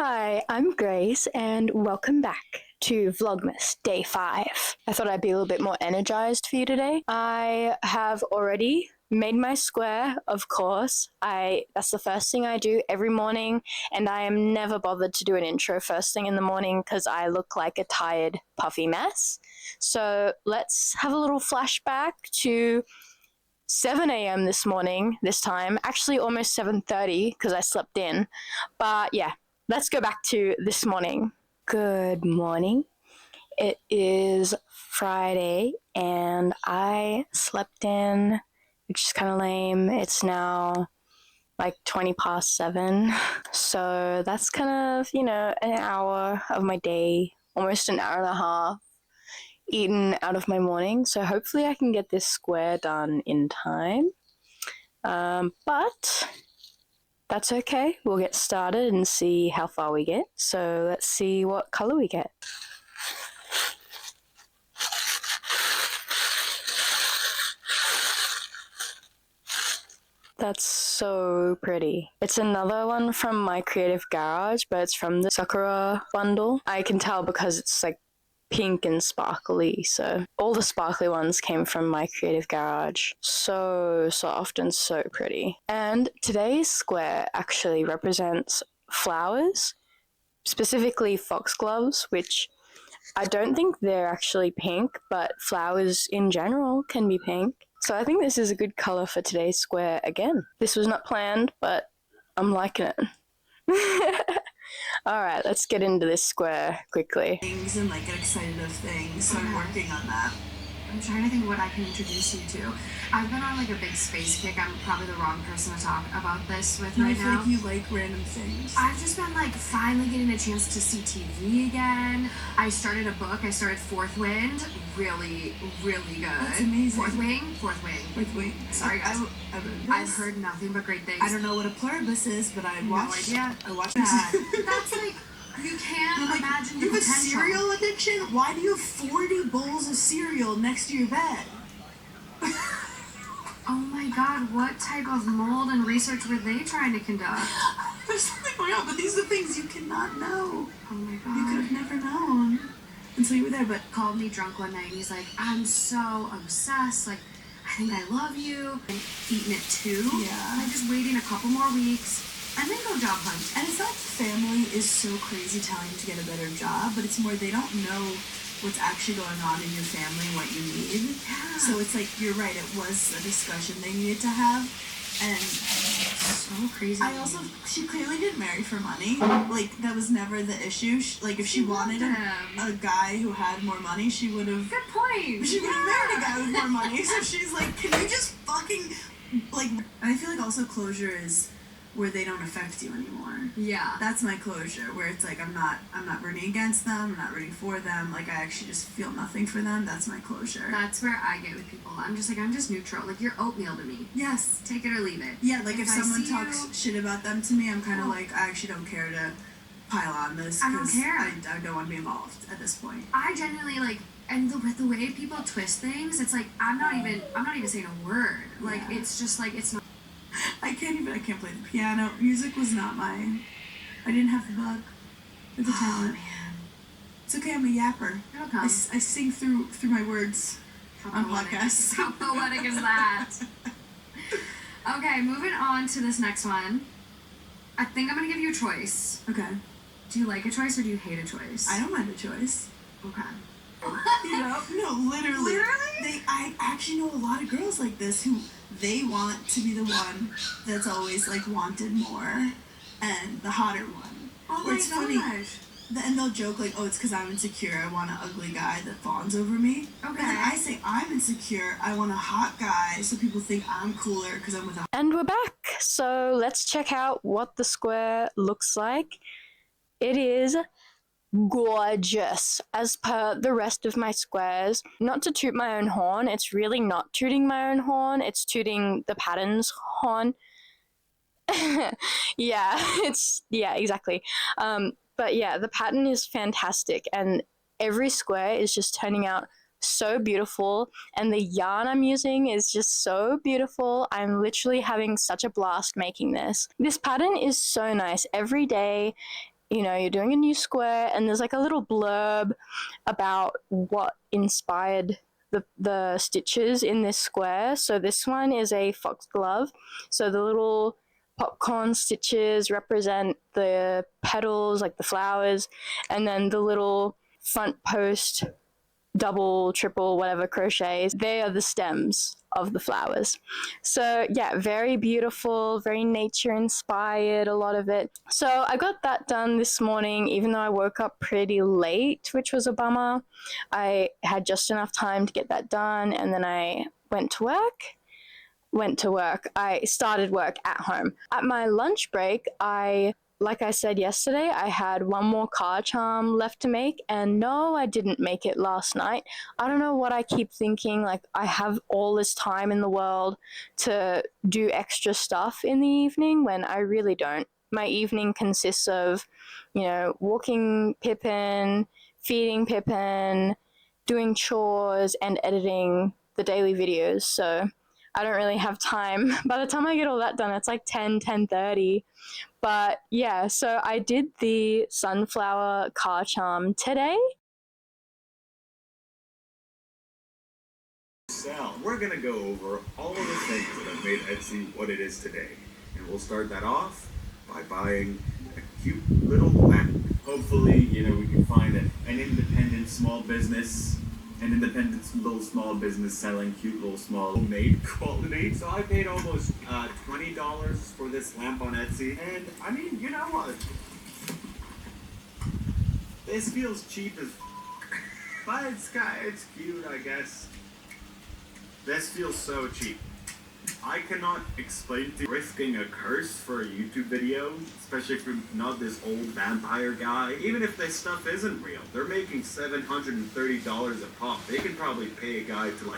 Hi, I'm Grace, and welcome back to Vlogmas Day 5. I thought I'd be a little bit more energized for you today. I have already made my square, of course. That's the first thing I do every morning, and I am never bothered to do an intro first thing in the morning because I look like a tired, puffy mess. So let's have a little flashback to 7 a.m. this morning, this time. Actually, almost 7:30 because I slept in. But yeah, let's go back to this morning. Good morning. It is Friday and I slept in, which is kind of lame. It's now like 20 past 7. So that's kind of, an hour of my day, almost an hour and a half eaten out of my morning. So hopefully I can get this square done in time. But that's okay. We'll get started and see how far we get. So let's see what color we get. That's so pretty. It's another one from my Creative Garage, but it's from the Sakura bundle. I can tell because it's like pink and sparkly, so all the sparkly ones came from my Creative Garage. So soft and so pretty. And today's square actually represents flowers, specifically foxgloves, which I don't think they're actually pink, but flowers in general can be pink. So I think this is a good color for today's square again. This was not planned, but I'm liking it. Alright, let's get into this square quickly. Things and like get excited of things, so I'm working on that. I'm trying to think what I can introduce you to. I've been on like a big space kick. I'm probably the wrong person to talk about this with right now. I feel like you like random things. I've just been like finally getting a chance to see TV again. I started a book. I started Fourth Wind. Really, really good. That's amazing. Fourth Wing? Fourth Wing. Fourth Wing. Sorry guys. I've heard nothing but great things. I don't know what a pluribus is, but I watched. No idea. I watched that. That's like, you can't imagine the you have a potential. cereal addiction? Why do you have 40 bowls of cereal next to your bed? Oh my god, what type of mold and research were they trying to conduct? There's something going on, but these are things you cannot know. Oh my god. You could have never known until you were there, but called me drunk one night and he's like, I'm so obsessed, like, I think I love you. And eating it too. Yeah. Like just waiting a couple more weeks and then go job hunt. And it's not family is so crazy telling you to get a better job, but it's more they don't know what's actually going on in your family, what you need. Yeah. So it's like, you're right, it was a discussion they needed to have. And so crazy. She clearly didn't marry for money. Like, that was never the issue. Like, if she wanted a guy who had more money, she would have... Good point. She would have married a guy with more money. So she's like, can you just fucking... Like, and I feel like also closure is where they don't affect you anymore. Yeah. That's my closure, where it's like I'm not rooting against them, I'm not rooting for them, like I actually just feel nothing for them. That's my closure. That's where I get with people. I'm just neutral. Like, you're oatmeal to me. Yes. Take it or leave it. Yeah, like if someone talks shit about them to me, I'm kind of like, I actually don't care to pile on this. I don't care. I don't want to be involved at this point. I genuinely like, and with the way people twist things, it's like I'm not even saying a word. Like, yeah. It's just like, it's not. I can't play the piano. Music was not mine. I didn't have the bug or the talent. Man. It's okay, I'm a yapper. It'll come. I sing through my words on podcasts. How poetic is that? Okay, moving on to this next one. I think I'm gonna give you a choice. Okay. Do you like a choice or do you hate a choice? I don't mind a choice. Okay. No, literally. I actually know a lot of girls like this who they want to be the one that's always like wanted more and the hotter one. Oh my gosh. Funny, and they'll joke like, oh, it's because I'm insecure. I want an ugly guy that fawns over me. Okay. And I say I'm insecure. I want a hot guy so people think I'm cooler because I'm with a... And we're back. So let's check out what the square looks like. It is gorgeous as per the rest of my squares. Not to toot my own horn, it's really not tooting my own horn, it's tooting the pattern's horn. Yeah, exactly. But yeah, the pattern is fantastic and every square is just turning out so beautiful and the yarn I'm using is just so beautiful. I'm literally having such a blast making this. This pattern is so nice. Every day you know, you're doing a new square and there's like a little blurb about what inspired the stitches in this square. So this one is a foxglove. So the little popcorn stitches represent the petals, like the flowers, and then the little front post double, triple, whatever crochets, they are the stems of the flowers. So yeah, very beautiful, very nature inspired, a lot of it. So I got that done this morning, even though I woke up pretty late, which was a bummer. I had just enough time to get that done, and then I went to work. I started work at home. At my lunch break, like I said yesterday, I had one more car charm left to make, and no, I didn't make it last night. I don't know what I keep thinking, like I have all this time in the world to do extra stuff in the evening when I really don't. My evening consists of, you know, walking Pippin, feeding Pippin, doing chores, and editing the daily videos, so I don't really have time. By the time I get all that done, it's like 10:30. But yeah, so I did the sunflower car charm today. Sal, we're gonna go over all of the things that have made Etsy what it is today. And we'll start that off by buying a cute little lamp. Hopefully, you know, we can find an independent small business, small business selling cute little small homemade quality. So I paid almost $20 for this lamp on Etsy. And I mean, you know what? This feels cheap as but it's cute, I guess. This feels so cheap. I cannot explain to you risking a curse for a YouTube video, especially if you're not this old vampire guy. Even if this stuff isn't real, they're making $730 a pop. They can probably pay a guy to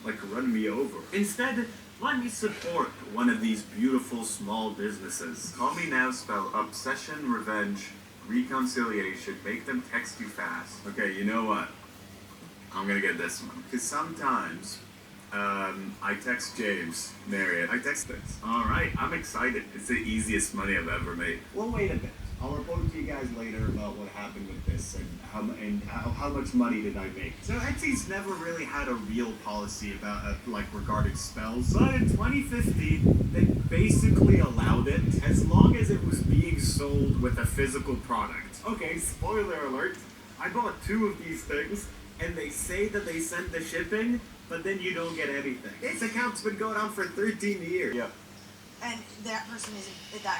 like run me over. Instead, let me support one of these beautiful small businesses. Call Me Now spell obsession, revenge, reconciliation, make them text you fast. Okay, you know what? I'm gonna get this one. Because sometimes I text James Marriott. I text this. Alright, I'm excited. It's the easiest money I've ever made. Well, wait a bit. I'll report to you guys later about what happened with this and how much money did I make. So Etsy's never really had a real policy about regarding spells. But in 2015, they basically allowed it as long as it was being sold with a physical product. Okay, spoiler alert. I bought 2 of these things, and they say that they sent the shipping, but then you don't get anything. This account's been going on for 13 years. Yeah. And that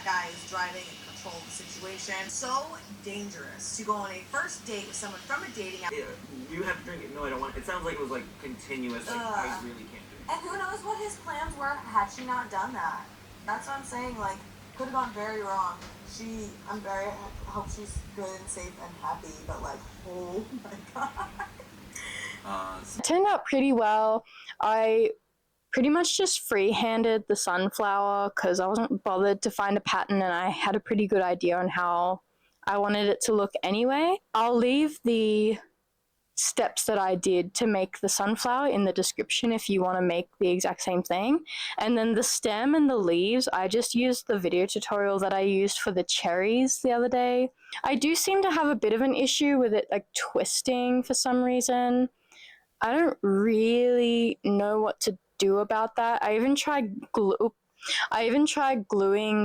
guy is driving and controlling the situation. So dangerous to go on a first date with someone from a dating app. Yeah, you have to drink it. No, I don't want it. It sounds like it was like continuous. Like, I really can't do it. And who knows what his plans were had she not done that. That's what I'm saying. Like, could have gone very wrong. I hope she's good and safe and happy. But like, oh my god. It turned out pretty well. I pretty much just free-handed the sunflower because I wasn't bothered to find a pattern, and I had a pretty good idea on how I wanted it to look anyway. I'll leave the steps that I did to make the sunflower in the description if you want to make the exact same thing. And then the stem and the leaves, I just used the video tutorial that I used for the cherries the other day. I do seem to have a bit of an issue with it like twisting for some reason. I don't really know what to do about that. I even tried gluing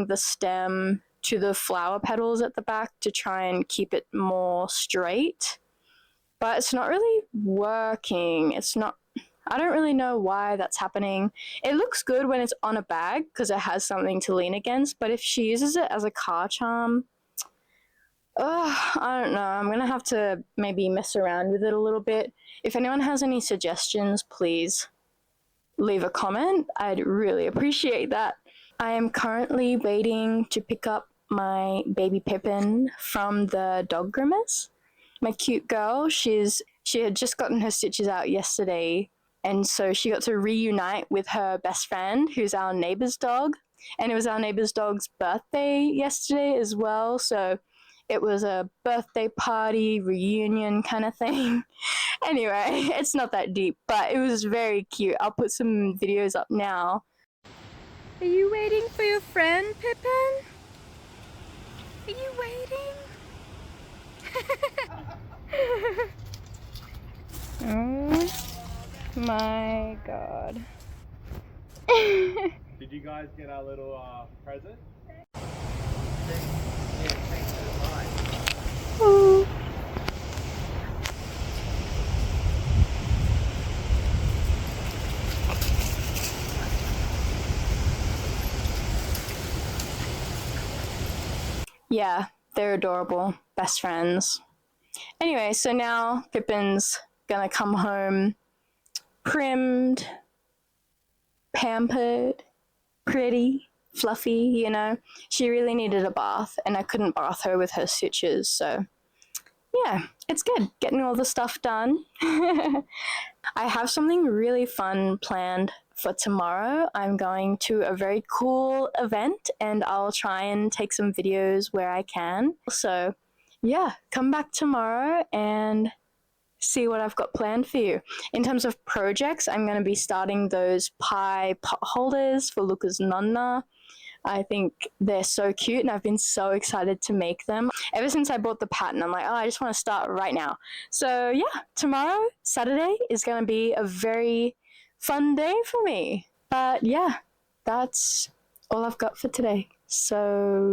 the stem to the flower petals at the back to try and keep it more straight, but it's not really working. I don't really know why that's happening. It looks good when it's on a bag because it has something to lean against, but if she uses it as a car charm, I don't know. I'm going to have to maybe mess around with it a little bit. If anyone has any suggestions, please leave a comment. I'd really appreciate that. I am currently waiting to pick up my baby Pippin from the dog groomers. My cute girl, she had just gotten her stitches out yesterday, and so she got to reunite with her best friend, who's our neighbor's dog. And it was our neighbor's dog's birthday yesterday as well, so it was a birthday party, reunion kind of thing. Anyway, it's not that deep, but it was very cute. I'll put some videos up now. Are you waiting for your friend, Pippin? Are you waiting? Oh my god. Did you guys get our little present? Ooh. Yeah, they're adorable. Best friends. Anyway, so now Pippin's gonna come home primmed, pampered, pretty, fluffy, you know. She really needed a bath, and I couldn't bath her with her stitches, so yeah, it's good getting all the stuff done. I have something really fun planned for tomorrow. I'm going to a very cool event, and I'll try and take some videos where I can. So yeah, come back tomorrow and see what I've got planned for you. In terms of projects, I'm going to be starting those pie pot holders for Luca's Nonna. I think they're so cute, and I've been so excited to make them. Ever since I bought the pattern, I'm like, oh, I just want to start right now. So yeah, tomorrow, Saturday, is going to be a very fun day for me. But yeah, that's all I've got for today. So